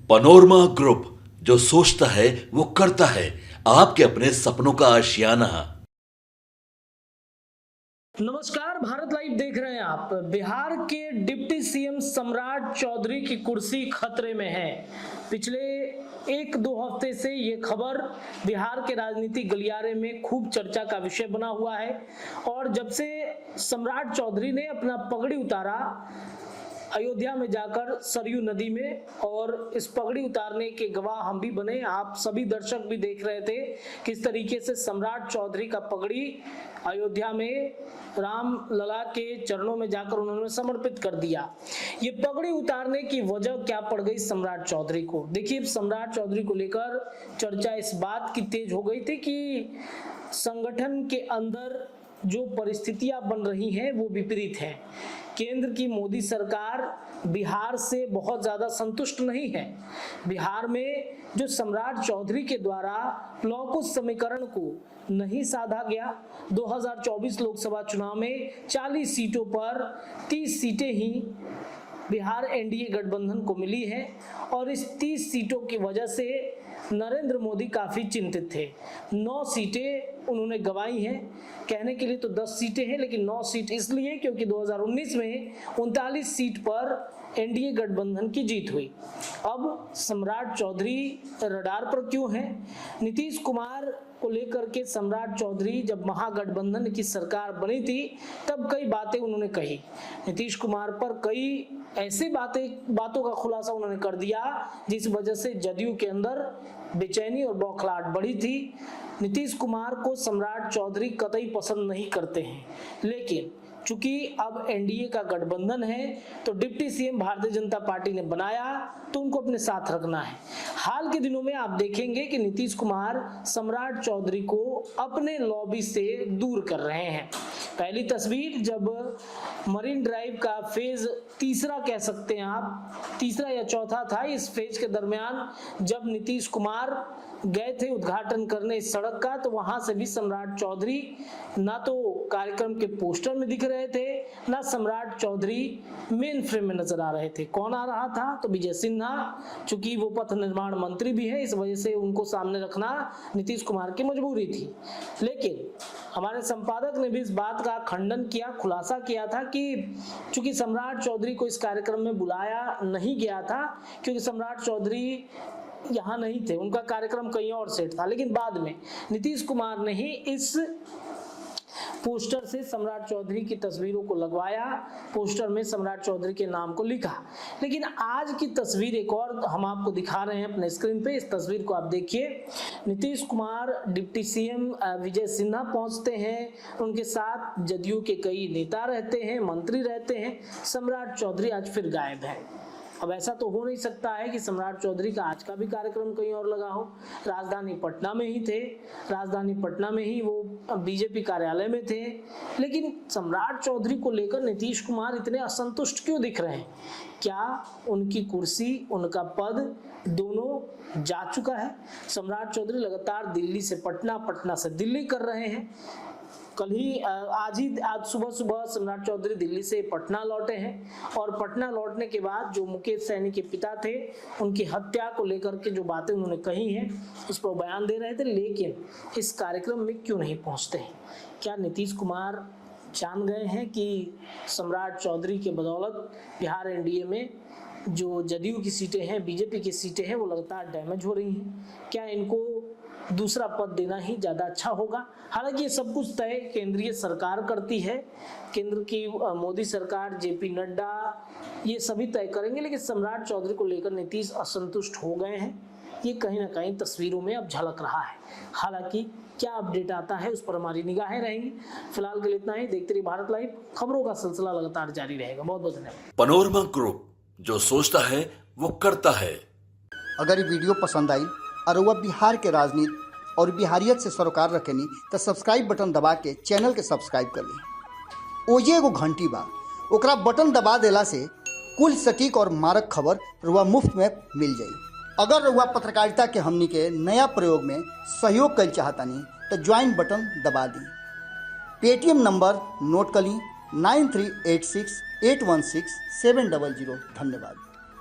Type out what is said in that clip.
Panorama group, जो सोचता है वो करता है। आपके अपने सपनों का आशियाना। नमस्कार, भारत लाइव देख रहे हैं आप। बिहार के डिप्टी सीएम सम्राट चौधरी की कुर्सी खतरे में है। पिछले 1-2 हफ्ते से ये खबर बिहार के राजनीतिक गलियारे में खूब चर्चा का विषय बना हुआ है। और जब से सम्राट चौधरी ने अपना पगड़ी उतारा अयोध्या में जाकर सरयू नदी में, और इस पगड़ी उतारने के गवाह हम भी बने, आप सभी दर्शक भी देख रहे थे किस तरीके से सम्राट चौधरी का पगड़ी अयोध्या में राम लला के चरणों में जाकर उन्होंने समर्पित कर दिया। ये पगड़ी उतारने की वजह क्या पड़ गई सम्राट चौधरी को? देखिए, सम्राट चौधरी को लेकर चर्चा इस बात की तेज हो गई थी कि संगठन के अंदर जो परिस्थितियां बन रही हैं वो विपरीत हैं। केंद्र की मोदी सरकार बिहार से बहुत ज्यादा संतुष्ट नहीं है। बिहार में जो सम्राट चौधरी के द्वारा लॉ-कुश समीकरण को नहीं साधा गया, 2024 लोकसभा चुनाव में 40 सीटों पर 30 सीटें ही बिहार एनडीए गठबंधन को मिली है, और इस 30 सीटों की वजह से नरेंद्र मोदी काफी चिंतित थे। 9 सीटें उन्होंने गंवाई हैं। कहने के लिए तो 10 सीटें हैं, लेकिन 9 सीट इसलिए क्योंकि 2019 में 39 सीट पर एनडीए गठबंधन की जीत हुई। अब सम्राट चौधरी रडार पर क्यों हैं? नीतीश कुमार को लेकर के सम्राट चौधरी जब महागठबंधन की सरकार बनी थी तब कई बातें उन्होंने कही। नीतीश कुमार पर कई ऐसी बातों का खुलासा उन्होंने कर दिया जिस वजह से जदयू के अंदर बेचैनी और बौखलाहट बढ़ी थी। नीतीश कुमार को सम्राट चौधरी कतई पसंद नहीं करते हैं, लेकिन चूंकि अब एनडीए का गठबंधन है तो deputy CM Bharatiya Janata party ने बनाया तो उनको अपने साथ रखना है। हाल के दिनों में आप देखेंगे कि नीतीश कुमार सम्राट चौधरी को अपने लॉबी से दूर कर रहे हैं। पहली तस्वीर जब मरीन ड्राइव का फेज तीसरा कह सकते हैं आप, तीसरा या चौथा था, इस फेज के दरमियान जब नीतीश कुमार गए थे उद्घाटन करने इस सड़क का, तो वहां से भी सम्राट चौधरी ना तो कार्यक्रम के पोस्टर में दिख रहे थे, ना सम्राट चौधरी मेन फ्रेम में नजर आ रहे थे। कौन आ रहा था? तो विजय सिन्हा, चूंकि वो पथ निर्माण मंत्री भी है, इस वजह से उनको सामने रखना नीतीश कुमार की मजबूरी थी। लेकिन हमारे संपादक ने भी इस बात का खंडन किया, खुलासा किया था कि चूंकि सम्राट चौधरी को इस कार्यक्रम में बुलाया नहीं गया था क्योंकि सम्राट चौधरी यहाँ नहीं थे, उनका कार्यक्रम कहीं और सेट था। लेकिन बाद में नीतीश कुमार ने ही इस पोस्टर से सम्राट चौधरी की तस्वीरों को लगवाया, पोस्टर में सम्राट चौधरी के नाम को लिखा। लेकिन आज की तस्वीर एक और हम आपको दिखा रहे हैं अपने स्क्रीन पे। इस तस्वीर को आप देखिए। नीतीश कुमार, डिप्टी सीएम विजय सिन्हा पहुंचते हैं, उनके साथ जदयू के कई नेता रहते हैं, मंत्री रहते हैं। सम्राट चौधरी आज फिर गायब है। अब ऐसा तो हो नहीं सकता है कि सम्राट चौधरी का आज का भी कार्यक्रम कहीं और लगा हो। राजधानी पटना में ही थे, राजधानी पटना में ही वो बीजेपी कार्यालय में थे। लेकिन सम्राट चौधरी को लेकर नीतीश कुमार इतने असंतुष्ट क्यों दिख रहे हैं? क्या उनकी कुर्सी, उनका पद दोनों जा चुका है? सम्राट चौधरी लगातार दिल्ली से पटना, पटना से दिल्ली कर रहे हैं। आज सुबह सम्राट चौधरी दिल्ली से पटना लौटे हैं, और पटना लौटने के बाद जो मुकेश सैनी के पिता थे, उनकी हत्या को लेकर के जो बातें उन्होंने कही हैं उस पर बयान दे रहे थे। लेकिन इस कार्यक्रम में क्यों नहीं पहुंचते हैं? क्या नीतीश कुमार जान गए हैं कि सम्राट चौधरी के बदौलत बिहार एनडीए में जो जदयू की सीटें हैं, बीजेपी की सीटें हैं, वो लगातार डैमेज हो रही हैं? क्या इनको दूसरा पद देना ही ज्यादा अच्छा होगा? हालांकि ये सब कुछ तय केंद्रीय सरकार करती है, केंद्र की मोदी सरकार, जेपी नड्डा, ये सभी तय करेंगे। लेकिन सम्राट चौधरी को लेकर नीतीश असंतुष्ट हो गए हैं, ये कहीं ना कहीं तस्वीरों में अब झलक रहा है। हालांकि क्या अपडेट आता है उस पर हमारी निगाहें रहेंगी। फिलहाल के लिए इतना ही। देखते रहिए भारत लाइव, खबरों का सिलसिला लगातार जारी रहेगा। बहुत बहुत धन्यवाद। पनोरमा ग्रुप, जो सोचता है वो करता है। अगर ये वीडियो पसंद आई और वह बिहार के राजनीति और बिहारियत से सरोकार रखेनी तो सब्सक्राइब बटन दबा के चैनल के सब्सक्राइब कर ली। ओजे एगो घंटी बा, ओकरा बटन दबा देला से कुल सटीक और मारक खबर रुआ मुफ्त में मिल जाई। अगर रुआ पत्रकारिता के हमनी के नया प्रयोग में सहयोग कर चाहतानी तो ज्वाइन बटन दबा दी। पेटीएम नंबर नोट कर ली 9386816700। धन्यवाद।